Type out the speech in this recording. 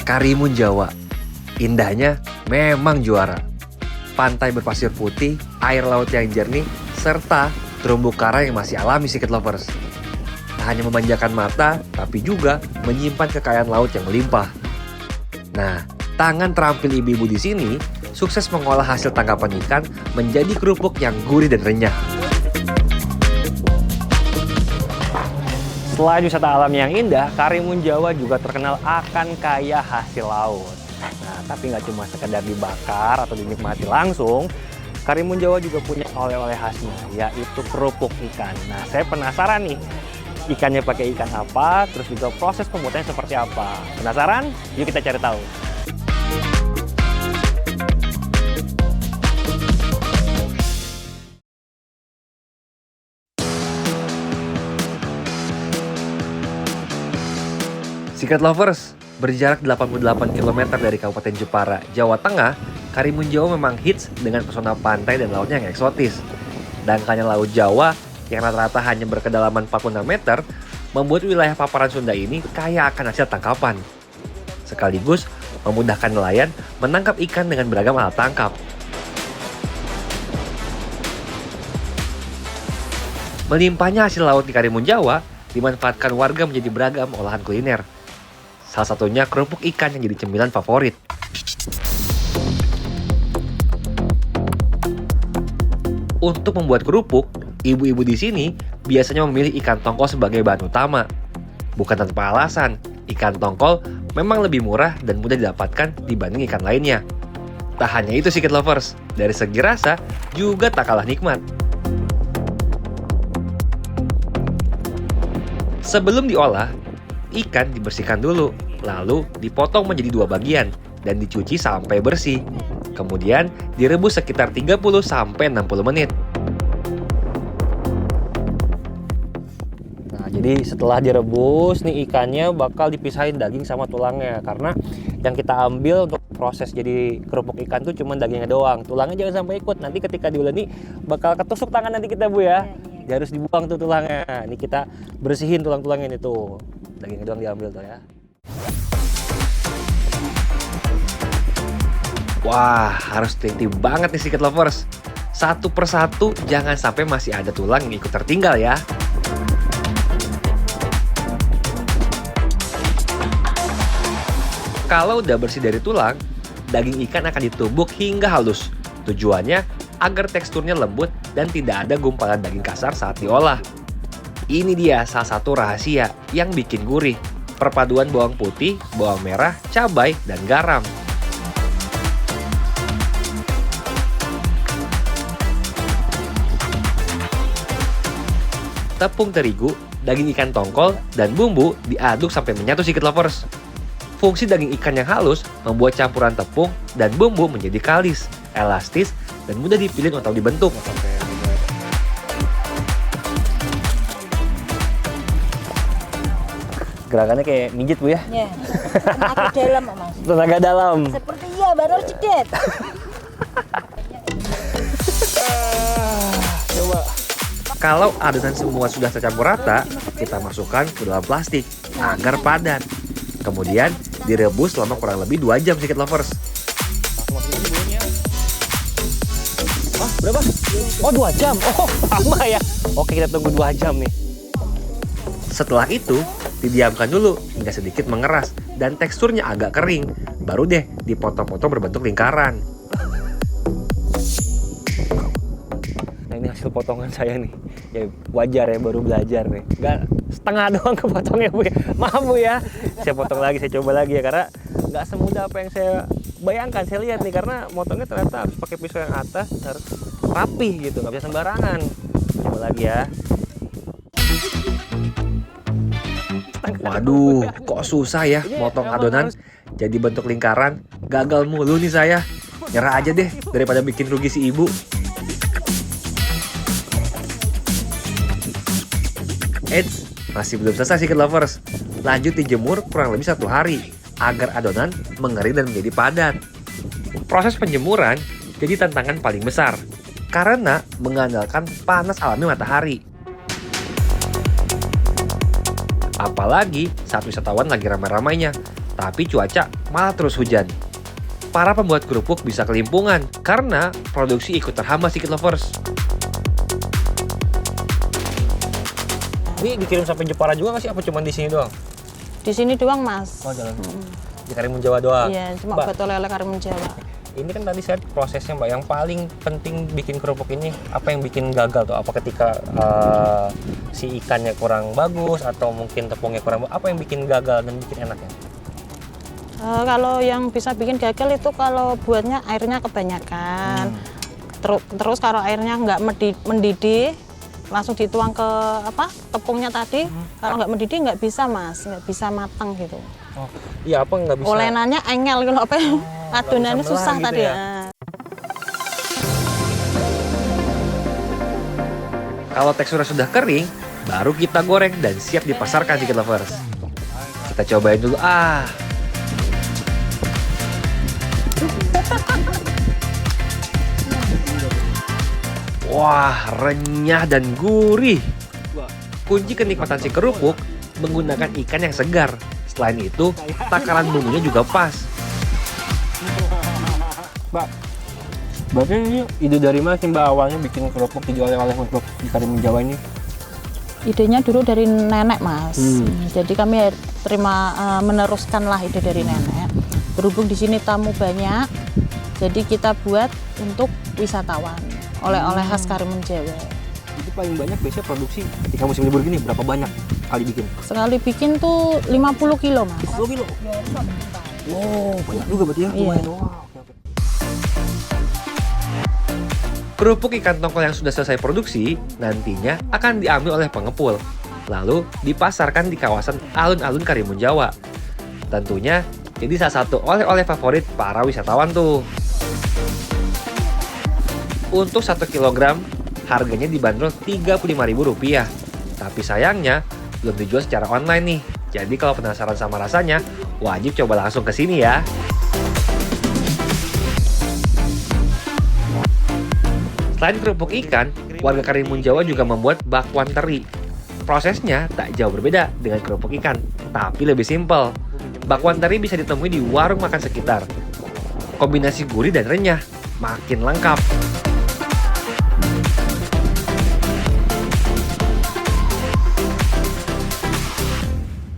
Karimun Jawa. Indahnya memang juara. Pantai berpasir putih, air laut yang jernih, serta terumbu karang yang masih alami Secret Lovers. Tak hanya memanjakan mata, tapi juga menyimpan kekayaan laut yang melimpah. Nah, tangan terampil ibu-ibu di sini sukses mengolah hasil tangkapan ikan menjadi kerupuk yang gurih dan renyah. Selain wisata alam yang indah, Karimun Jawa juga terkenal akan kaya hasil laut. Nah, tapi nggak cuma sekedar dibakar atau dinikmati langsung, Karimun Jawa juga punya oleh-oleh khasnya, yaitu kerupuk ikan. Nah, saya penasaran nih, ikannya pakai ikan apa, terus juga proses pembuatannya seperti apa. Penasaran? Yuk kita cari tahu. Secret Lovers, berjarak 88 km dari Kabupaten Jepara, Jawa Tengah, Karimun Jawa memang hits dengan pesona pantai dan lautnya yang eksotis. Dangkalnya Laut Jawa yang rata-rata hanya berkedalaman 46 meter, membuat wilayah paparan Sunda ini kaya akan hasil tangkapan. Sekaligus memudahkan nelayan menangkap ikan dengan beragam alat tangkap. Melimpahnya hasil laut di Karimun Jawa dimanfaatkan warga menjadi beragam olahan kuliner. Salah satunya kerupuk ikan yang jadi cemilan favorit. Untuk membuat kerupuk, ibu-ibu di sini biasanya memilih ikan tongkol sebagai bahan utama. Bukan tanpa alasan, ikan tongkol memang lebih murah dan mudah didapatkan dibanding ikan lainnya. Tak hanya itu Secret Lovers, dari segi rasa juga tak kalah nikmat. Sebelum diolah, ikan dibersihkan dulu, lalu dipotong menjadi 2 bagian dan dicuci sampai bersih. Kemudian direbus sekitar 30-60 menit. Nah, jadi setelah direbus nih ikannya bakal dipisahin daging sama tulangnya, karena yang kita ambil untuk proses jadi kerupuk ikan tuh cuma dagingnya doang. Tulangnya jangan sampai ikut. Nanti ketika diuleni bakal ketusuk tangan nanti kita, Bu ya. Ya, harus dibuang tuh tulangnya. Ini kita bersihin tulang-tulangnya ini tuh. Dagingnya doang diambil tuh ya. Wah, harus teliti banget nih Secret Lovers. Satu persatu jangan sampai masih ada tulang yang ikut tertinggal ya. Kalau udah bersih dari tulang, daging ikan akan ditumbuk hingga halus. Tujuannya agar teksturnya lembut dan tidak ada gumpalan daging kasar saat diolah. Ini dia salah satu rahasia yang bikin gurih. Perpaduan bawang putih, bawang merah, cabai, dan garam. Tepung terigu, daging ikan tongkol, dan bumbu diaduk sampai menyatu Secret Lovers. Fungsi daging ikan yang halus membuat campuran tepung dan bumbu menjadi kalis, elastis, dan mudah dipilih atau dibentuk. Gerakannya kayak mijit, Bu ya? Ya, tenaga dalam, Mas. Tenaga dalam. Seperti iya, baru cedet. Coba. Kalau adonan semua sudah tercampur rata, kita masukkan ke dalam plastik agar padat. Kemudian direbus selama kurang lebih 2 jam Secret Lovers. Oh, berapa? Oh, 2 jam. Oh, lama ya. Oke, kita tunggu 2 jam nih. Setelah itu, didiamkan dulu hingga sedikit mengeras dan teksturnya agak kering. Baru deh dipotong-potong berbentuk lingkaran. Nah, ini hasil potongan saya nih. Ya wajar ya, baru belajar nih. Nggak setengah doang kepotongnya, Bu ya. Maaf, Bu ya. Saya potong lagi, saya coba lagi ya, karena nggak semudah apa yang saya bayangkan. Saya lihat nih, karena motongnya ternyata harus pakai pisau yang atas, harus rapih gitu, nggak bisa sembarangan. Coba lagi ya. Waduh, kok susah ya motong adonan jadi bentuk lingkaran. Gagal mulu nih saya. Nyerah aja deh daripada bikin rugi si ibu. Eits, masih belum selesai Secret Lovers. Lanjut dijemur kurang lebih 1 hari agar adonan mengering dan menjadi padat. Proses penjemuran jadi tantangan paling besar karena mengandalkan panas alami matahari. Apalagi saat wisatawan lagi ramai-ramainya, tapi cuaca malah terus hujan. Para pembuat kerupuk bisa kelimpungan karena produksi ikut terhambat Sikit Lovers. Ini dikirim sampai Jepara juga nggak sih? Apa cuma di sini doang? Di sini doang, Mas. Oh, jalan. Di Karimun Jawa doang? Iya, cuma Mbak, buat oleh-oleh Karimun Jawa. ini kan tadi saya prosesnya Mbak, yang paling penting bikin kerupuk ini apa yang bikin gagal tuh? Apa ketika si ikannya kurang bagus atau mungkin tepungnya kurang bagus? Apa yang bikin gagal dan bikin enaknya? Kalau yang bisa bikin gagal itu kalau buatnya airnya kebanyakan. Terus kalau airnya nggak mendidih, langsung dituang ke tepungnya tadi. Kalau nggak mendidih nggak bisa, Mas, nggak bisa matang gitu. Oh, iya, apa nggak bisa? Olenannya engel kalau adonannya bisa susah melah tadi. gitu ya? Kalau teksturnya sudah kering, baru kita goreng dan siap dipasarkan Sikit Lovers. Kita cobain dulu. Wah, renyah dan gurih. Kunci kenikmatan si kerupuk menggunakan ikan yang segar. Selain itu, takaran bumbunya juga pas. Mbak, berarti ini ide dari mana sih Mbak awalnya bikin kerupuk dijual oleh untuk di Karimun Jawa ini? Idenya dulu dari nenek, Mas. Jadi kami meneruskan lah ide dari nenek. Berhubung di sini tamu banyak, jadi kita buat untuk wisatawan. Oleh-oleh khas Karimun Jawa. Itu paling banyak biasanya produksi ketika musim libur gini berapa banyak kali bikin? Sekali bikin tuh 50 kilo, Mas. 10 kilo? Wow, banyak juga berarti ya? Iya. Lumayan, wow. Kerupuk ikan tongkol yang sudah selesai produksi nantinya akan diambil oleh pengepul, lalu dipasarkan di kawasan alun-alun Karimun Jawa. Tentunya jadi salah satu oleh-oleh favorit para wisatawan tuh. Untuk 1 kg, harganya dibanderol Rp35.000. Tapi sayangnya, belum dijual secara online nih. Jadi kalau penasaran sama rasanya, wajib coba langsung ke sini ya. Selain kerupuk ikan, warga Karimun Jawa juga membuat bakwan teri. Prosesnya tak jauh berbeda dengan kerupuk ikan, tapi lebih simpel. Bakwan teri bisa ditemui di warung makan sekitar. Kombinasi gurih dan renyah, makin lengkap.